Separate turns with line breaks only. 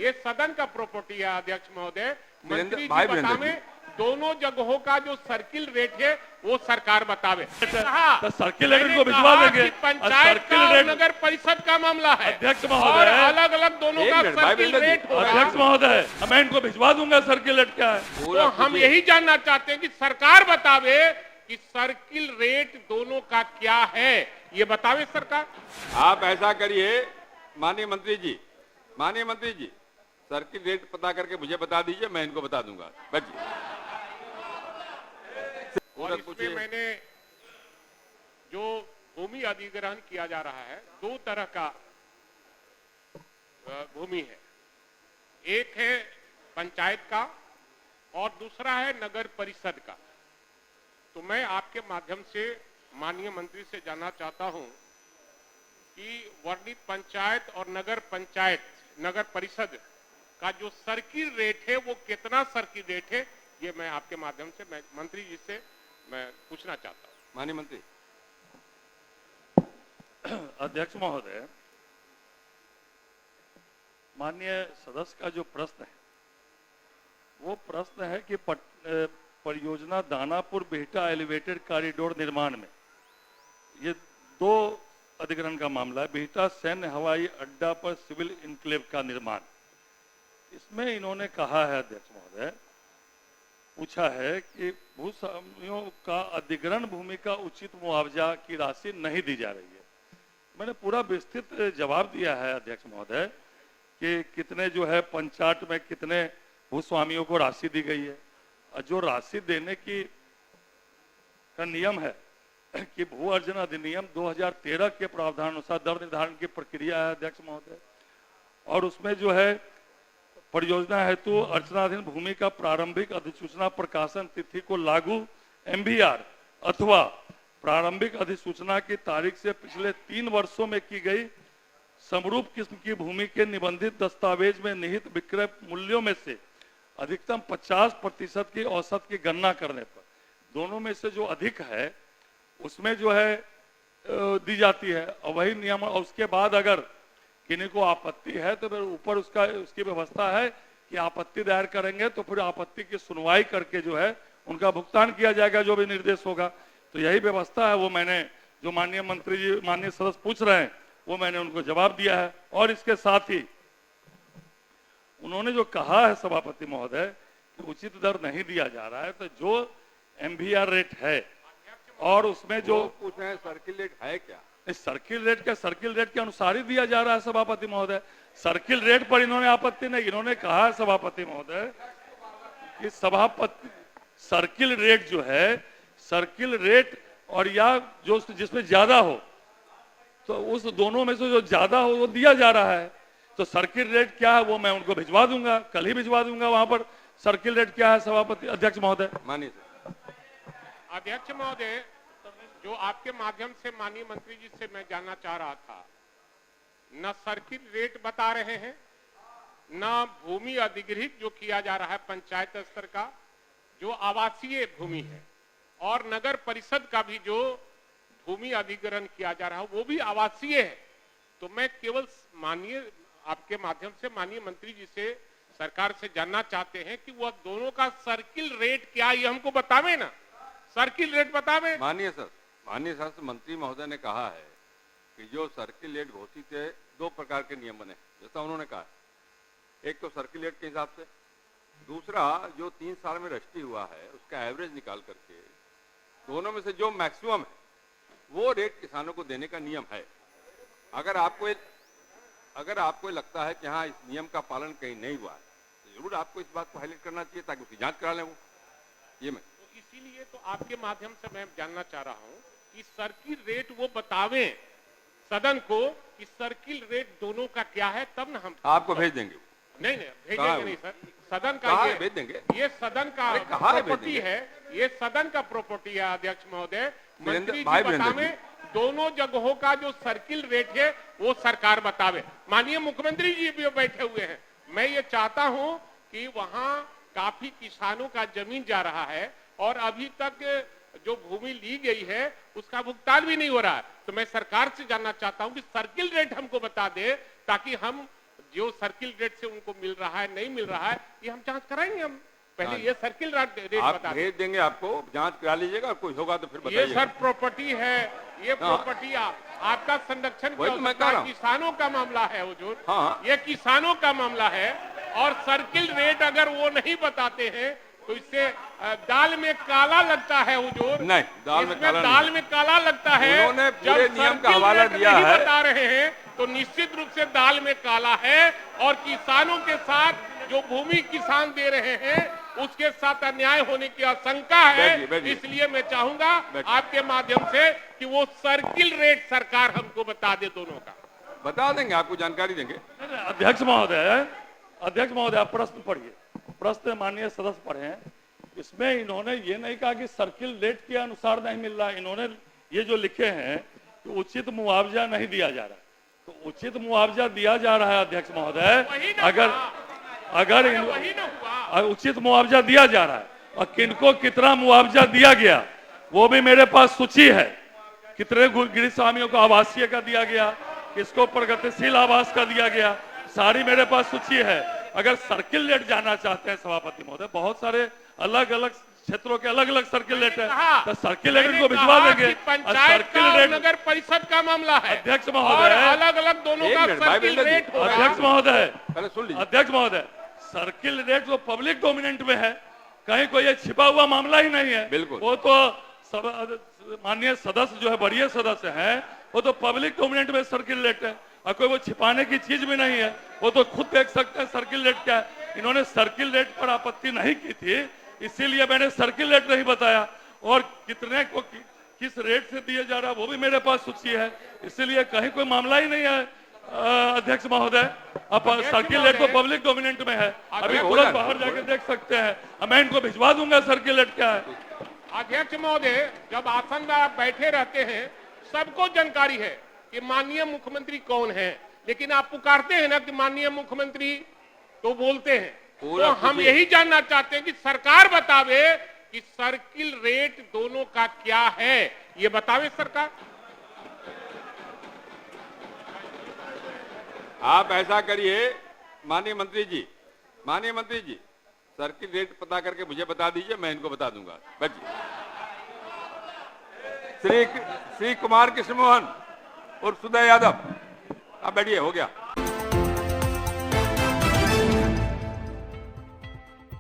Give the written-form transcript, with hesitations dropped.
ये सदन का प्रॉपर्टी है अध्यक्ष महोदय। मंत्री जी बतावे दोनों जगहों का जो सर्किल रेट है वो सरकार बतावे।
तो सर्किल रेट को भिजवा देंगे।
पंचायत का और नगर परिषद का मामला है
अध्यक्ष
और
महोदय,
अलग अलग दोनों का सर्किल रेट होगा।
अध्यक्ष महोदय, मैं इनको भिजवा दूंगा सर्किल रेट क्या है।
तो हम यही जानना चाहते हैं कि सरकार बतावे कि सर्किल रेट दोनों का क्या है, ये बतावे सरकार।
आप ऐसा करिए माननीय मंत्री जी सर्किल रेट पता करके मुझे बता दीजिए, मैं इनको बता दूंगा।
और इसमें मैंने जो भूमि अधिग्रहण किया जा रहा है, दो तरह का भूमि है, एक है पंचायत का और दूसरा है नगर परिषद का। तो मैं आपके माध्यम से माननीय मंत्री से जानना चाहता हूं कि वर्णित पंचायत और नगर परिषद का जो सर्किल रेट है वो कितना सर्किल रेट है, ये मैं आपके माध्यम से मैं मंत्री जी से मैं पूछना चाहता हूं।
माननीय मंत्री।
अध्यक्ष महोदय, माननीय सदस्य का जो प्रश्न है वो प्रश्न है कि परियोजना दानापुर बिहटा एलिवेटेड कॉरिडोर निर्माण में ये दो अधिग्रहण का मामला है। बिहटा सैन्य हवाई अड्डा पर सिविल इनक्लेव का निर्माण, इसमें इन्होंने कहा है अध्यक्ष महोदय, पूछा है कि भूस्वामियों का अधिग्रहण भूमि का उचित मुआवजा की राशि नहीं दी जा रही है। मैंने पूरा विस्तृत जवाब दिया है अध्यक्ष महोदय कि कितने जो है पंचायत में कितने भूस्वामियों को राशि दी गई है। और जो राशि देने की का नियम है कि भू अर्जन अधिनियम 2013 के प्रावधान अनुसार दर निर्धारण की प्रक्रिया है अध्यक्ष महोदय, और उसमें जो है परियोजना हेतु अर्चनाधीन भूमि का प्रारंभिक अधिसूचना प्रकाशन तिथि को लागू MBR अथवा प्रारंभिक अधिसूचना की तारीख से पिछले 3 वर्षों में की गई समरूप किस्म की भूमि के निबंधित दस्तावेज में निहित विक्रय मूल्यों में से अधिकतम 50% की औसत की गणना करने पर दोनों में से जो अधिक है उसमें जो है दी जाती है। और वही नियम, और उसके बाद अगर किन्हीं को आपत्ति है तो फिर ऊपर उसकी व्यवस्था है कि आपत्ति दायर करेंगे तो फिर आपत्ति की सुनवाई करके जो है उनका भुगतान किया जाएगा, जो भी निर्देश होगा। तो यही व्यवस्था है, वो मैंने जो माननीय मंत्री जी माननीय सदस्य पूछ रहे हैं वो मैंने उनको जवाब दिया है। और इसके साथ ही उन्होंने जो कहा है सभापति महोदय कि उचित दर नहीं दिया जा रहा है, तो जो MBR रेट है और उसमें जो
पूछ रहे हैं सर्किल रेट है क्या,
इस सर्किल रेट के अनुसार ही दिया जा रहा है सभापति महोदय। सर्किल रेट पर इन्होंने आपत्ति नहीं, इन्होंने कहा है सभापति महोदय कि सर्किल रेट जो है, सर्किल रेट और या जो जिसमें ज्यादा हो तो उस दोनों में से जो ज्यादा हो वो दिया जा रहा है। तो सर्किल रेट क्या है वो मैं उनको भिजवा दूंगा, कल ही भिजवा दूंगा। वहां पर सर्किल रेट क्या है सभापति अध्यक्ष महोदय।
मानिए
अध्यक्ष महोदय, जो आपके माध्यम से माननीय मंत्री जी से मैं जानना चाह रहा था, न सर्किल रेट बता रहे हैं, न भूमि अधिग्रहित जो किया जा रहा है पंचायत स्तर का जो आवासीय भूमि है, और नगर परिषद का भी जो भूमि अधिग्रहण किया जा रहा है वो भी आवासीय है। तो मैं केवल माननीय आपके माध्यम से माननीय मंत्री जी से सरकार से जानना चाहते हैं कि वह दोनों का सर्किल रेट क्या, ये हमको बतावे ना, सर्किल रेट बतावे।
माननीय सदस्य मंत्री महोदय ने कहा है कि जो सर्किल रेट घोषित है 2 प्रकार के नियम बने, जैसा उन्होंने कहा, एक तो सर्किल रेट के हिसाब से, दूसरा जो 3 साल में रजिस्ट्री हुआ है उसका एवरेज निकाल करके दोनों में से जो मैक्सिमम है वो रेट किसानों को देने का नियम है। अगर आपको लगता है कि हाँ इस नियम का पालन कहीं नहीं हुआ है तो जरूर आपको इस बात को हाईलाइट करना चाहिए ताकि उसकी जांच करा लें वो। ये मैं
तो इसीलिए तो आपके माध्यम से मैं जानना चाह रहा हूं कि सर्किल रेट वो बतावे सदन को कि सर्किल रेट दोनों का क्या है, तब ना हम
आपको भेज देंगे।
नहीं भेजेंगे नहीं सर, सदन का ये
भेज देंगे,
ये सदन का प्रॉपर्टी है, ये सदन का प्रॉपर्टी है अध्यक्ष महोदय। मंत्री जी बतावे दोनों जगहों का जो सर्किल रेट है वो सरकार बतावे। माननीय मुख्यमंत्री जी भी बैठे हुए हैं, मैं ये चाहता हूं कि वहां काफी किसानों का जमीन जा रहा है और अभी तक जो भूमि ली गई है उसका भुगतान भी नहीं हो रहा है। तो मैं सरकार से जानना चाहता हूं कि सर्किल रेट हमको बता दे ताकि हम जो सर्किल रेट से उनको मिल रहा है नहीं मिल रहा है, ये हम जांच कराएंगे। हम पहले ये सर्किल रेट
आप
बता
भेज देंगे, आपको जांच करा लीजिएगा, कोई होगा तो फिर
ये
बताइएगा।
सर प्रॉपर्टी है, ये प्रॉपर्टी आपका संरक्षण
वही तो मैं कह रहा हूं।
किसानों का मामला है हुजूर।
हाँ।
ये किसानों का मामला है, और सर्किल रेट अगर वो नहीं बताते हैं तो इससे दाल में काला लगता है हुजूर।
नहीं, दाल में काला
दाल
नहीं।
में काला लगता है।
उन्होंने पूरे
जब
नियम का
सर्किल
हवाला
रेट
दिया
नहीं
है।
बता रहे हैं तो निश्चित रूप से दाल में काला है, और किसानों के साथ जो भूमि किसान दे रहे हैं उसके साथ अन्याय होने की आशंका है।
बैठिए।
इसलिए मैं चाहूंगा आपके माध्यम से कि वो सर्किल रेट सरकार हमको बता दे, दोनों का
बता देंगे, आपको जानकारी देंगे।
अध्यक्ष महोदय आप प्रश्न पढ़िए, प्रश्न माननीय सदस्य पढ़े हैं। इसमें इन्होंने ये नहीं कहा कि सर्किल रेट के अनुसार नहीं मिल रहा, इन्होंने ये जो लिखे हैं कि उचित मुआवजा नहीं दिया जा रहा है। तो उचित मुआवजा दिया जा रहा है अध्यक्ष महोदय, अगर
वही न हुआ।
उचित मुआवजा दिया जा रहा है, और किनको कितना मुआवजा दिया गया वो भी मेरे पास सूची है। कितने गृह स्वामियों को आवासीय का दिया गया, किसको प्रगतिशील आवास का दिया गया, सारी मेरे पास सूची है। अगर सर्किल रेट जानना चाहते हैं सभापति महोदय, बहुत सारे अलग अलग क्षेत्रों के अलग अलग सर्किल रेट है, तो सर्किल रेट को भिजवा देंगे।
पंचायत का और नगर परिषद का मामला है
अध्यक्ष
और
महोदय,
अलग अलग दोनों का सर्किल रेट होगा।
अध्यक्ष महोदय,
पहले सुन लीजिए।
अध्यक्ष महोदय, सर्किल रेट जो पब्लिक डोमिनेंट में है, कहीं कोई ये छिपा हुआ मामला ही नहीं है।
बिल्कुल।
वो तो माननीय सदस्य जो है, बड़े सदस्य हैं, वो तो पब्लिक डोमिनेंट में सर्किल रेट है, और कोई वो छिपाने की चीज भी नहीं है। वो तो खुद देख सकते हैं सर्किल रेट क्या है। इन्होंने सर्किल रेट पर आपत्ति नहीं की थी, इसीलिए मैंने सर्किल रेट नहीं बताया। और कितने को किस रेट से दिया जा रहा है वो भी मेरे पास सूची है, इसीलिए कहीं कोई मामला ही नहीं है। अध्यक्ष महोदय, अब सर्किल रेट तो पब्लिक डोमिनेंट में है, अभी तुरंत बाहर जाके देख सकते हैं। मैं इनको भिजवा दूंगा सर्किल रेट क्या है।
अध्यक्ष महोदय, जब आसन में आप बैठे रहते हैं सबको जानकारी है कि माननीय मुख्यमंत्री कौन है, लेकिन आप पुकारते हैं ना कि माननीय मुख्यमंत्री, तो बोलते हैं। तो हम यही जानना चाहते हैं कि सरकार बतावे कि सर्किल रेट दोनों का क्या है, ये बतावे सरकार।
आप ऐसा करिए माननीय मंत्री जी, सर्किल रेट पता करके मुझे बता दीजिए, मैं इनको बता दूंगा। बैठिए। श्री कुमार कृष्ण मोहन और सुदय यादव, आप बैठिए, हो गया।